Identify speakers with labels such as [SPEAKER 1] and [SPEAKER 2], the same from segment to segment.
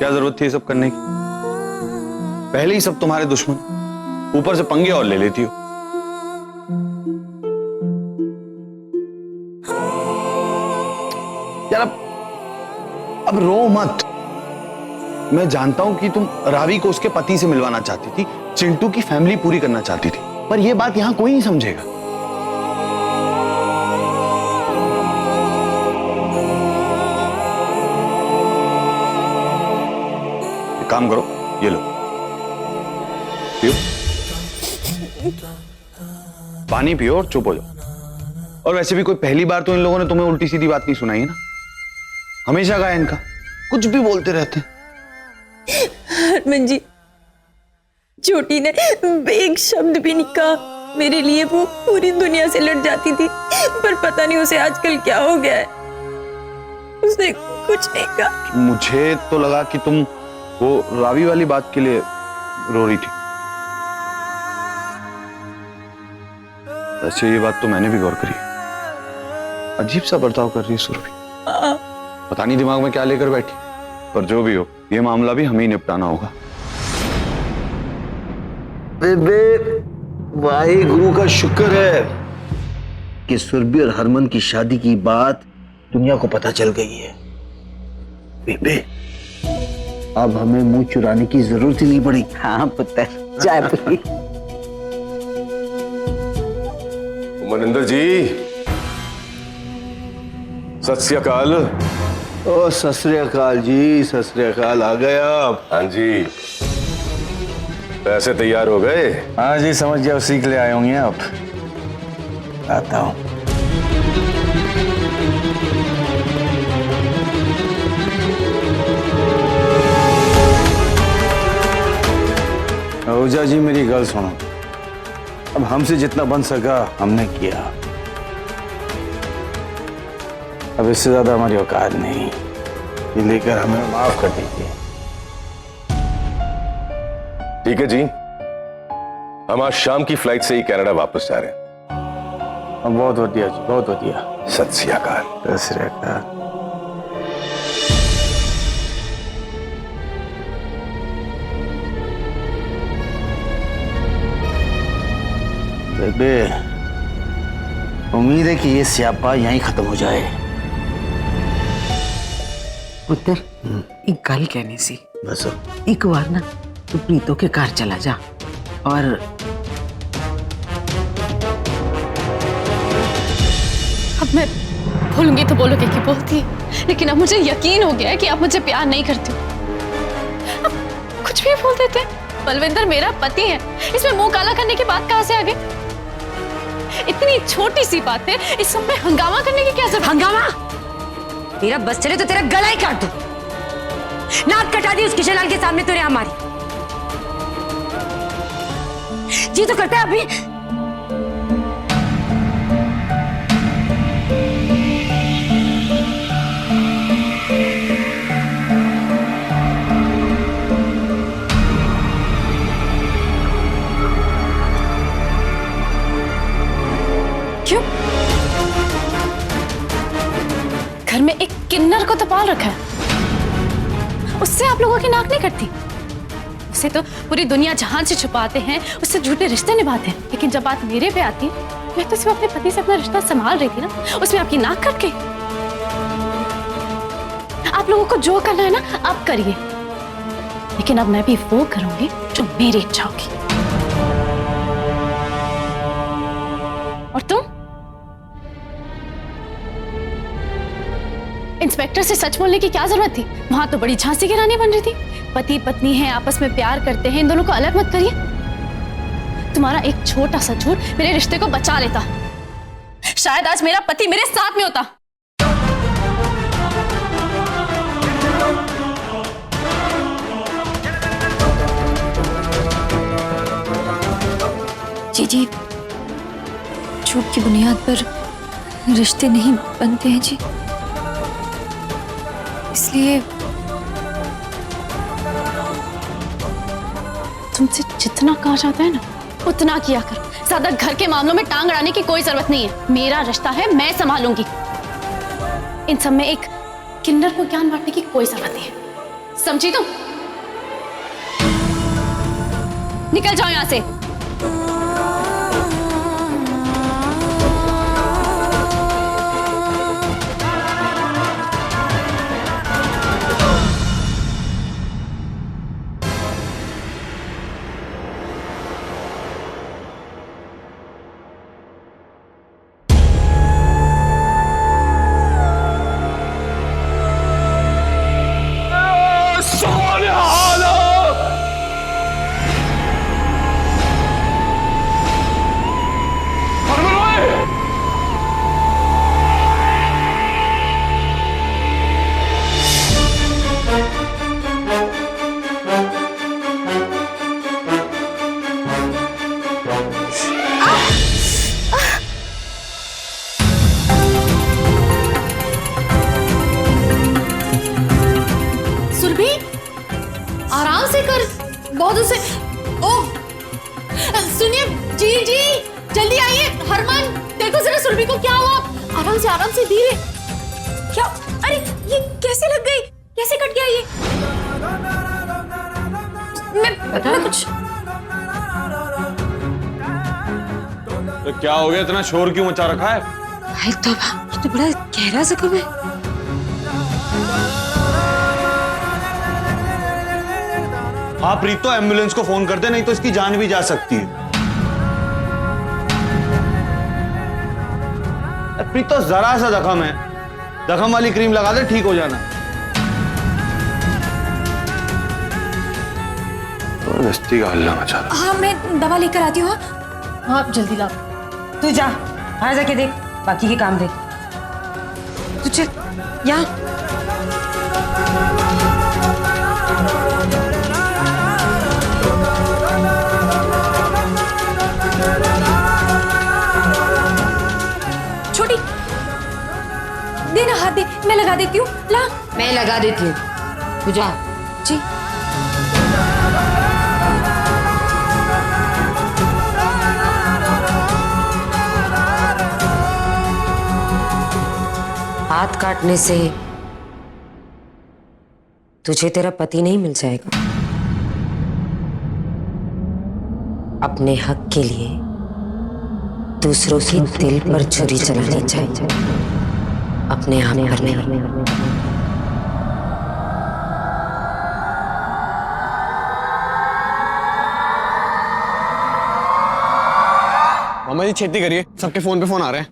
[SPEAKER 1] क्या जरूरत थी ये सब करने की? पहले ही सब तुम्हारे दुश्मन, ऊपर से पंगे और ले लेती हो। यार अब रो मत। मैं जानता हूं कि तुम रावी को उसके पति से मिलवाना चाहती थी, चिंटू की फैमिली पूरी करना चाहती थी, पर यह बात यहां कोई नहीं समझेगा। एक काम करो, ये लो पियो, पानी पियो और चुप हो जाओ। और वैसे भी कोई पहली बार तो इन लोगों ने तुम्हें उल्टी सीधी बात नहीं सुनाई है ना, हमेशा का है इनका, कुछ भी बोलते रहते हैं।
[SPEAKER 2] हरमन जी, छोटी ने एक शब्द भी नहीं कहा। मेरे लिए वो पूरी दुनिया से लड़ जाती थी, पर पता नहीं उसे आजकल क्या हो गया है, उसने कुछ नहीं कहा।
[SPEAKER 1] मुझे तो लगा कि तुम वो रावी वाली बात के लिए रो रही थी। वैसे ये बात तो मैंने भी गौर करी, अजीब सा बर्ताव कर रही है सुरभि। पता नहीं दिमाग में क्या लेकर बैठी, पर जो भी हो ये मामला भी हमें ही निपटाना होगा।
[SPEAKER 3] बेबे, वाहिगुरु का शुक्र है कि सुरभि और हरमन की शादी की बात दुनिया को पता चल गई है। बेबे, अब हमें मुंह चुराने की जरूरत ही नहीं पड़ी।
[SPEAKER 4] हाँ पुत्र, चाय पी।
[SPEAKER 5] मनिंदर जी, सत श्री अकाल।
[SPEAKER 3] ओ सत श्री अकाल जी, सत श्री अकाल। आ गए आप?
[SPEAKER 5] हाँ जी, पैसे तैयार हो गए?
[SPEAKER 6] हाँ जी, समझ गया, उसी के लिए आए होंगे आप। आता हूं। ओझा जी, मेरी गल सुनो। अब हमसे जितना बन सका हमने किया, अब इससे ज्यादा हमारी औकात नहीं। ये लेकर हमें माफ कर दीजिए।
[SPEAKER 5] ठीक है जी, हम आज शाम की फ्लाइट से ही कनाडा वापस जा रहे हैं।
[SPEAKER 6] बहुत बढ़िया जी, बहुत बढ़िया।
[SPEAKER 5] सत श्री अकाल।
[SPEAKER 6] सत श्री अकाल। बेबे, उम्मीद है कि ये स्यापा यहीं खत्म हो जाए।
[SPEAKER 4] पुत्र, एक गल कहनी सी।
[SPEAKER 6] बस
[SPEAKER 4] एक बार ना तू प्रीतो के घर चला जा, और
[SPEAKER 7] अब मैं भूलूंगी तो बोलोगे कि बोलती, लेकिन अब मुझे यकीन हो गया है कि आप मुझे प्यार नहीं करते हो। अब कुछ भी बोल देते हैं। बलविंदर मेरा पति है, इसमें मुंह काला करने की बात कहां से आ गई? इतनी छोटी सी बात है, इस सब में हंगामा करने की क्या जरूरत?
[SPEAKER 8] हंगामा? तेरा बस चले तो तेरा गला ही काट दूं। नाक कटा दी उस किशनलाल के सामने तूने हमारी। जी तो करता है अभी।
[SPEAKER 7] क्यों? घर में एक किन्नर को तो पाल रखा है, उससे आप लोगों की नाक नहीं कटती। उसे तो पूरी दुनिया जहान से छुपाते हैं, उससे झूठे रिश्ते निभाते हैं, लेकिन जब बात मेरे पे आती है, मैं तो सिर्फ अपने पति से अपना रिश्ता संभाल रही थी ना, उसमें आपकी नाक कट गई। आप लोगों को जो करना है ना आप करिए, लेकिन अब मैं भी वो करूंगी जो मेरी इच्छा होगी। और तुम इंस्पेक्टर से सच बोलने की क्या जरूरत थी? वहां तो बड़ी झांसी की रानी बन रही थी। पति पत्नी है, आपस में प्यार करते हैं, इन दोनों को अलग मत करिए। तुम्हारा एक छोटा सा झूठ मेरे रिश्ते को बचा लेता, शायद आज मेरा पति मेरे साथ में होता।
[SPEAKER 2] जी, झूठ की बुनियाद पर रिश्ते नहीं बनते हैं जी, इसलिए
[SPEAKER 7] तुमसे जितना कहा जाता है ना उतना किया करो। ज्यादा घर के मामलों में टांग अड़ाने की कोई जरूरत नहीं है। मेरा रिश्ता है, मैं संभालूंगी। इन सब में एक किन्नर को ज्ञान बांटने की कोई जरूरत नहीं है। समझी तुम? निकल जाओ यहां से। सुरभि, आराम से कर, बहुत उसे। ओ सुनिए जी जी, जल्दी आइए। हरमान देखो जरा सुरभि को क्या हुआ। आराम से धीरे। क्या? अरे ये कैसे लग गई, कैसे कट गया ये? मैं कुछ।
[SPEAKER 6] तो क्या हो गया, इतना शोर क्यों मचा रखा है?
[SPEAKER 8] भाई तौबा, ये तो बड़ा गहरा जख्म है।
[SPEAKER 1] हाँ प्रीत, तो एम्बुलेंस को फोन कर दे, नहीं तो इसकी जान भी जा सकती है। प्रीत तो जरा सा जख्म है, जख्म वाली क्रीम लगा दे, ठीक हो जाना।
[SPEAKER 5] दस्ती का हल्ला मचा रहा।
[SPEAKER 7] हाँ मैं दवा लेकर आती हूँ। हाँ जल्दी लाओ।
[SPEAKER 8] तू जा, बाहर जाके देख, बाकी के काम देख। तू चल यहाँ।
[SPEAKER 7] छोटी देना हाथ दे, मैं लगा देती हूँ। ला,
[SPEAKER 8] मैं लगा देती हूँ, तू जा। जी हाथ काटने से तुझे तेरा पति नहीं मिल जाएगा। अपने हक के लिए दूसरों के दिल पर छुरी चलानी चाहिए, अपने आप पर नहीं।
[SPEAKER 1] मामा जी छेती करिए, सबके फोन पे फोन आ रहे हैं।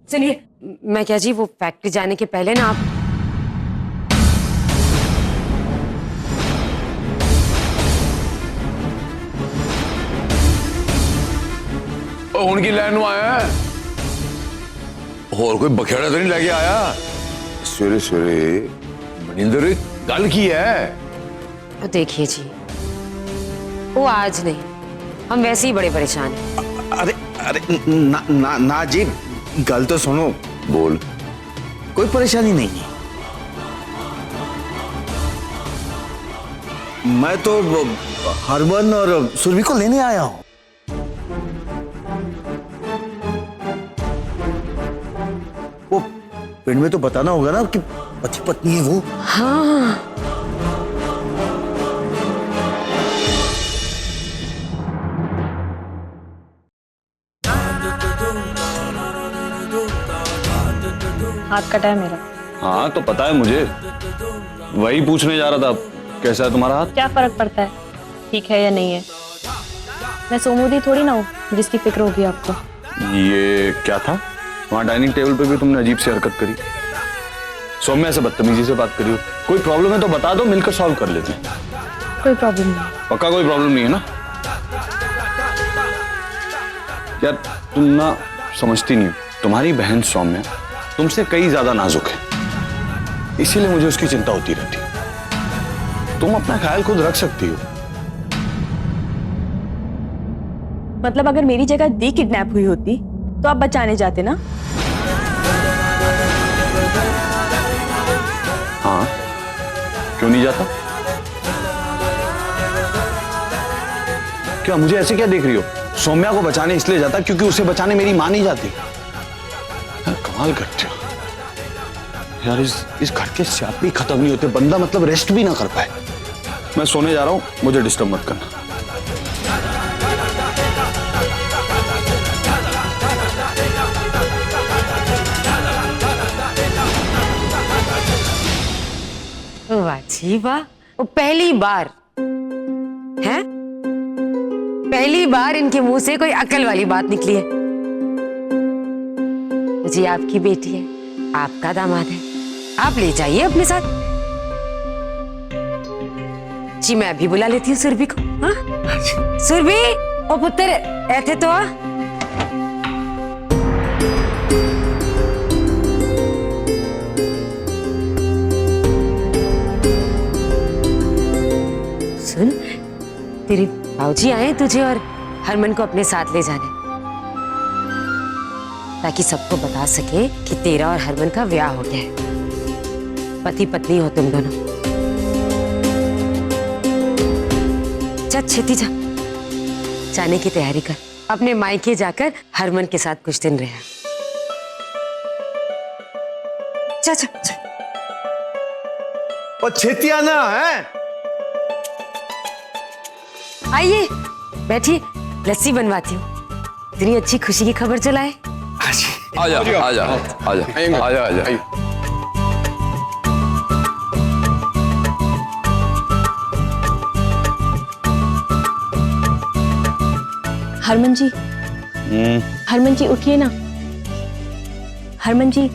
[SPEAKER 8] सुनिए, मैं क्या जी, वो फैक्ट्री जाने के पहले ना आप
[SPEAKER 5] उनकी लाइन में आया है और कोई बखेड़ा तो नहीं लेके आया। सवेरे सवेरे मनिंदर ने गल की है।
[SPEAKER 8] तो देखिए जी, वो आज नहीं, हम वैसे ही बड़े परेशान हैं।
[SPEAKER 3] अरे अरे ना ना ना जी, गल तो सुनो।
[SPEAKER 5] बोल।
[SPEAKER 3] कोई परेशानी नहीं है। मैं तो हरमन और सुरभि को लेने आया हूं। वो पिंड में तो बताना होगा ना कि पति पत्नी है वो।
[SPEAKER 8] हाँ
[SPEAKER 2] हाथ कटा है मेरा।
[SPEAKER 6] हाँ तो पता है मुझे, वही पूछने जा रहा था, कैसा है तुम्हारा हाथ?
[SPEAKER 2] क्या फर्क पड़ता है, ठीक है या नहीं है? मैं सोमूदी थोड़ी ना हूँ जिसकी फिक्र होगी आपको।
[SPEAKER 6] ये क्या था? वहाँ डाइनिंग टेबल पे भी तुमने अजीब सी हरकत करी, सौम्या से बदतमीजी से बात करी हो। कोई प्रॉब्लम है तो बता दो, मिलकर सॉल्व कर लेते हैं।
[SPEAKER 2] कोई प्रॉब्लम नहीं।
[SPEAKER 6] पक्का कोई प्रॉब्लम नहीं है ना? यार तुम ना समझती नहीं हो, तुम्हारी बहन सौम्या तुमसे कई ज्यादा नाजुक है, इसीलिए मुझे उसकी चिंता होती रहती है। तुम अपना ख्याल खुद रख सकती हो।
[SPEAKER 2] मतलब अगर मेरी जगह दी किडनैप हुई होती तो आप बचाने जाते ना?
[SPEAKER 6] हाँ, क्यों नहीं जाता? क्या मुझे ऐसे क्या देख रही हो? सौम्या को बचाने इसलिए जाता क्योंकि उसे बचाने मेरी मां नहीं जाती। यार कमाल करते हो यार, इस घर के स्यापी खत्म नहीं होते, बंदा मतलब रेस्ट भी ना कर पाए। मैं सोने जा रहा हूँ, मुझे डिस्टर्ब मत करना।
[SPEAKER 8] वाह जी वाह, वो पहली बार है, पहली बार इनके मुंह से कोई अकल वाली बात निकली है। जी आपकी बेटी है, आपका दामाद है, आप ले जाइए अपने साथ। जी मैं अभी बुला लेती हूँ सुरभि को। हाँ सुरभि, ओ पुत्र ऐथे तो आ। सुन, तेरे बाबूजी आए तुझे और हरमन को अपने साथ ले जाने, ताकि सबको बता सके कि तेरा और हरमन का ब्याह हो गया है, पति पत्नी हो तुम दोनों। जा छेती जा, जाने की तैयारी कर, अपने मायके जाकर हरमन के साथ कुछ दिन रह। जा जा जा।
[SPEAKER 1] और छेती आना है।
[SPEAKER 8] आइए बैठिए, लस्सी बनवाती हूँ। इतनी अच्छी खुशी की खबर चलाए।
[SPEAKER 5] आजा आजा आजा आजा आजा।
[SPEAKER 2] हरमन जी, हरमन जी उठिए ना। हरमन जी,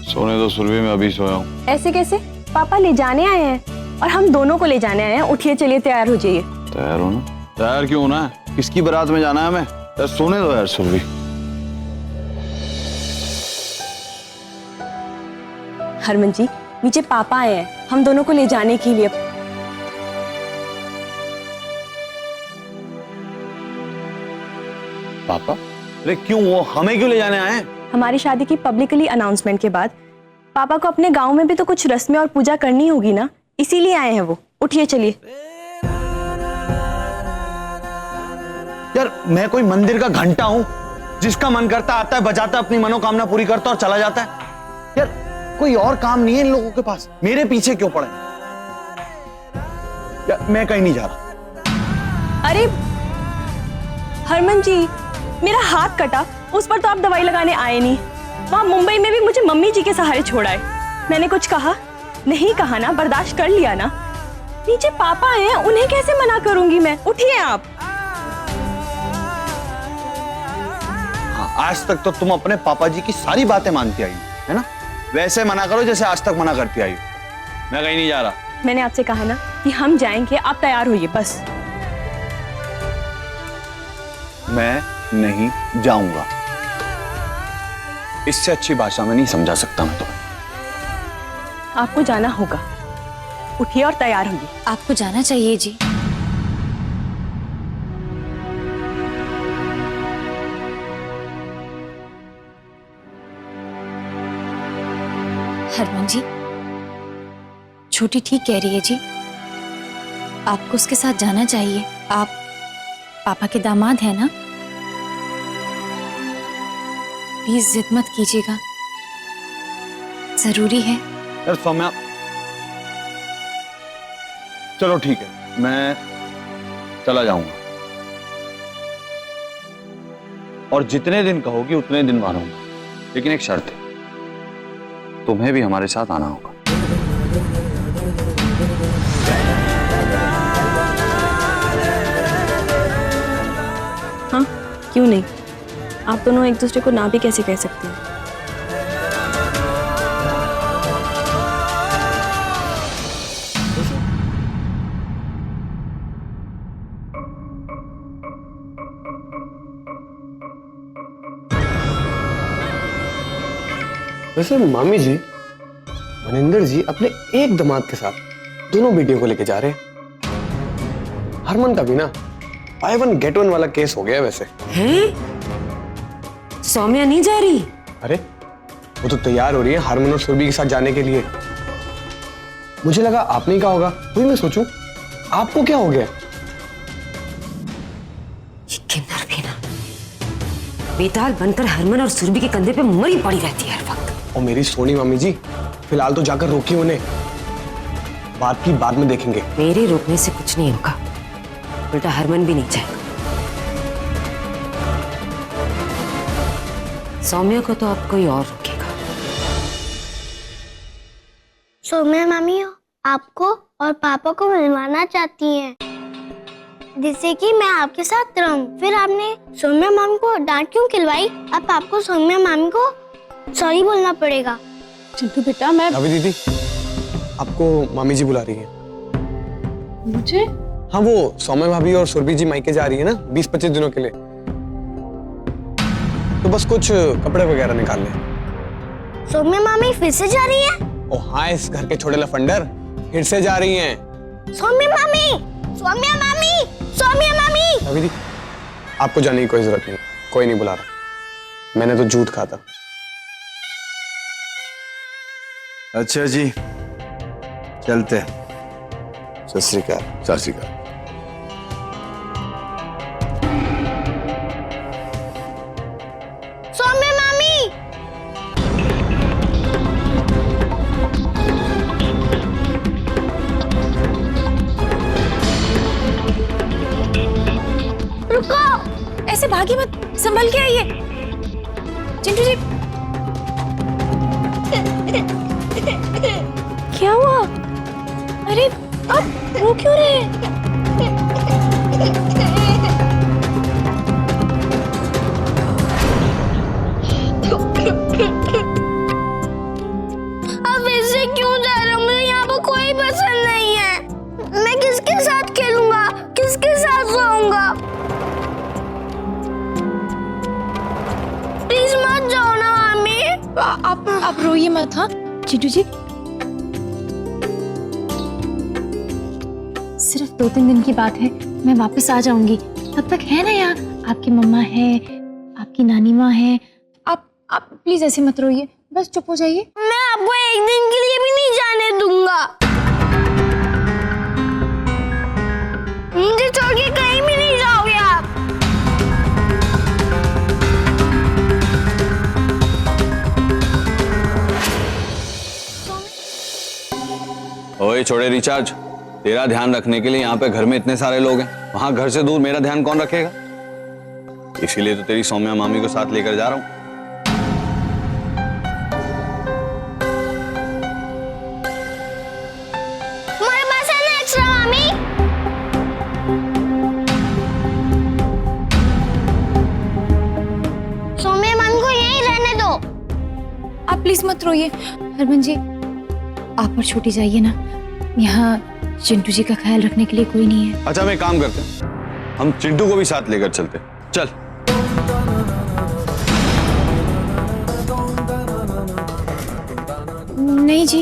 [SPEAKER 6] सोने दो सुरभि, मैं अभी सोया हूँ।
[SPEAKER 2] ऐसे कैसे? पापा ले जाने आए हैं और हम दोनों को ले जाने आए हैं। उठिए, चलिए तैयार हो जाइए।
[SPEAKER 6] तैयार हो ना? तैयार क्यों होना है? किसकी बारात में जाना है हमें? यार सोने दो यार सुरभि।
[SPEAKER 2] हरमन जी, नीचे पापा आए हैं हम दोनों को ले जाने के लिए।
[SPEAKER 6] पापा? अरे क्यों, वो हमें क्यों ले जाने आए हैं?
[SPEAKER 2] हमारी शादी की पब्लिकली अनाउंसमेंट के बाद पापा को अपने गांव में भी तो कुछ रस्में और पूजा करनी होगी ना, इसीलिए आए हैं वो। उठिए चलिए।
[SPEAKER 1] यार मैं कोई मंदिर का घंटा हूं, जिसका मन करता आता है, बजाता है, अपनी मनोकामना पूरी करता और चला जाता है। यार कोई और काम नहीं है इन लोगों के पास, मेरे पीछे क्यों पड़े? यार मैं कहीं नहीं जा रहा।
[SPEAKER 2] अरे हरमन जी, मेरा हाथ कटा, उस पर तो आप दवाई लगाने आए नहीं। वहां मुंबई में भी मुझे मम्मी जी के सहारे छोड़ा है। मैंने कुछ कहा? नहीं कहा ना, बर्दाश्त कर लिया ना। नीचे पापा आए हैं, उन्हें कैसे मना करूंगी मैं? उठिए आप।
[SPEAKER 1] हाँ, आज तक तो तुम अपने पापा जी की सारी बातें मानती आई है ना, वैसे मना करो जैसे आज तक मना करती आई हो। मैं कहीं नहीं जा रहा।
[SPEAKER 2] मैंने आपसे कहा ना कि हम जाएंगे, आप तैयार होइए बस।
[SPEAKER 1] मैं नहीं जाऊंगा। इससे अच्छी भाषा में नहीं समझा सकता मैं तुम्हें।
[SPEAKER 2] आपको जाना होगा, उठिए और तैयार होइए।
[SPEAKER 7] आपको जाना चाहिए जी। हरमन जी, छोटी ठीक कह रही है जी, आपको उसके साथ जाना चाहिए। आप पापा के दामाद हैं ना, प्लीज जिद मत कीजिएगा, जरूरी है।
[SPEAKER 1] यार सौम्या, चलो ठीक है, मैं चला जाऊंगा और जितने दिन कहोगी उतने दिन वहां रहूंगा, लेकिन एक शर्त है, तुम्हें भी हमारे साथ आना होगा।
[SPEAKER 2] हाँ क्यों नहीं, आप दोनों एक दूसरे को ना भी कैसे कह सकते हैं।
[SPEAKER 9] वैसे मामी जी, मनिंदर जी अपने एक दामाद के साथ दोनों बेटियों को लेके जा रहे हैं। हरमन का भी ना बाय वन गेट वन वाला केस हो गया वैसे।
[SPEAKER 8] हैं? सौम्या नहीं जा रही?
[SPEAKER 9] अरे वो तो तैयार हो रही है हरमन और सुरभि के साथ जाने के लिए। मुझे लगा आपने ही कहा होगा, वही मैं सोचूं आपको क्या हो गया।
[SPEAKER 8] किन्नर भी ना बेताल बनकर हरमन और सुरभि के कंधे पे मरी पड़ी रहती है हर वक्त।
[SPEAKER 9] और मेरी सोनी मामी जी, फिलहाल तो जाकर रोकी उन्हें। बात की बाद में देखेंगे।
[SPEAKER 8] मेरे रोकने से कुछ नहीं होगा, उल्टा हरमन भी नहीं चाहेगा। सौम्या को तो अब कोई और रोकेगा।
[SPEAKER 10] सौम्या मामी आपको और पापा को मिलवाना चाहती हैं, जिससे कि मैं आपके साथ रहूं। फिर आपने सौम्या मामी को डांट क्यों खिलवाई? अब आपको सौम्या मामी को सॉरी बोलना पड़ेगा।
[SPEAKER 7] चिंटू बेटा, मैं
[SPEAKER 9] रावी दीदी, आपको मामी जी बुला रही है।
[SPEAKER 7] मुझे
[SPEAKER 9] हाँ, वो सौम्या भाभी और सुरभि जी मायके जा रही है ना 20-25 दिनों के लिए, तो बस कुछ कपड़े वगैरह निकाल ले।
[SPEAKER 10] सौम्या मामी फिर से जा रही है?
[SPEAKER 9] ओ हाँ, इस घर के छोटे लफंडर फिर से जा रही हैं।
[SPEAKER 10] सौम्या मामी, सौम्या मामी, सौम्या मामी।
[SPEAKER 9] रावी दीदी, आपको जाने की कोई जरूरत नहीं, कोई नहीं बुला रहा, मैंने तो झूठ कहा था।
[SPEAKER 3] अच्छा जी, चलते हैं। सत श्री अकाल।
[SPEAKER 5] सत श्री अकाल।
[SPEAKER 10] सौम्या मामी, रुको,
[SPEAKER 2] ऐसे भागी मत, संभल के आइए। चिंटू जी, क्या हुआ? अरे आप रो क्यों रहे हैं?
[SPEAKER 10] अब ऐसे क्यों जा रहा हूँ? मुझे यहाँ पर कोई पसंद नहीं है। मैं किसके साथ खेलूंगा, किसके साथ सोऊंगा? प्लीज मत जाओ ना मामी।
[SPEAKER 7] आप रोइए मत। हाँ चिंटू जी, सिर्फ 2-3 दिन की बात है, मैं वापस आ जाऊंगी। तब तक है ना यहाँ आपकी मम्मा है, आपकी नानी माँ है। आप प्लीज ऐसे मत रोइए, बस चुप हो जाइए।
[SPEAKER 10] मैं आपको एक दिन के लिए भी नहीं जाने दूंगा। मुझे छोड़ के कहीं भी नहीं जाओगे आप।
[SPEAKER 6] ओए छोड़े रिचार्ज, तेरा ध्यान रखने के लिए यहाँ पे घर में इतने सारे लोग हैं, वहां घर से दूर मेरा ध्यान कौन रखेगा? इसीलिए तो तेरी सौम्या मामी को साथ लेकर जा रहा हूं।
[SPEAKER 10] तुम्हारे पास है ना एक्स्ट्रा मामी? सौम्या मामी को यहीं रहने दो।
[SPEAKER 7] आप प्लीज मत रोइए। हरमन जी, आप और छोटी जाइए ना, यहाँ चिंटू जी का ख्याल रखने के लिए कोई नहीं है।
[SPEAKER 6] अच्छा, मैं काम करते हैं, हम चिंटू को भी साथ लेकर चलते। चल।
[SPEAKER 7] नहीं जी,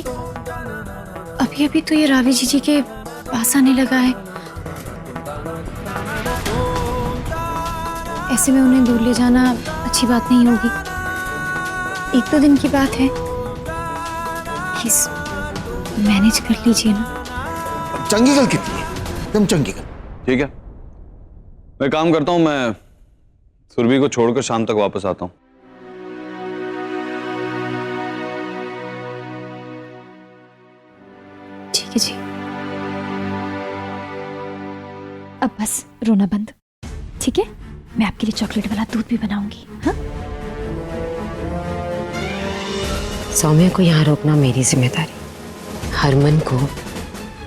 [SPEAKER 7] अभी अभी तो ये रावी जी के पास आने लगा है, ऐसे में उन्हें दूर ले जाना अच्छी बात नहीं होगी। 1-2 दिन की बात है, प्लीज मैनेज कर लीजिए ना।
[SPEAKER 3] चंगी गल कितनी है, एकदम चंगी गल।
[SPEAKER 6] ठीक है, मैं काम करता हूँ, मैं सुरभि को छोड़कर शाम तक वापस आता हूँ।
[SPEAKER 7] ठीक है जी, अब बस रोना बंद, ठीक है? मैं आपके लिए चॉकलेट वाला दूध भी बनाऊंगी। हाँ,
[SPEAKER 8] सौम्या को यहाँ रोकना मेरी जिम्मेदारी, हरमन को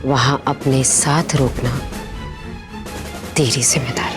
[SPEAKER 8] वहां अपने साथ रोकना तेरी जिम्मेदारी।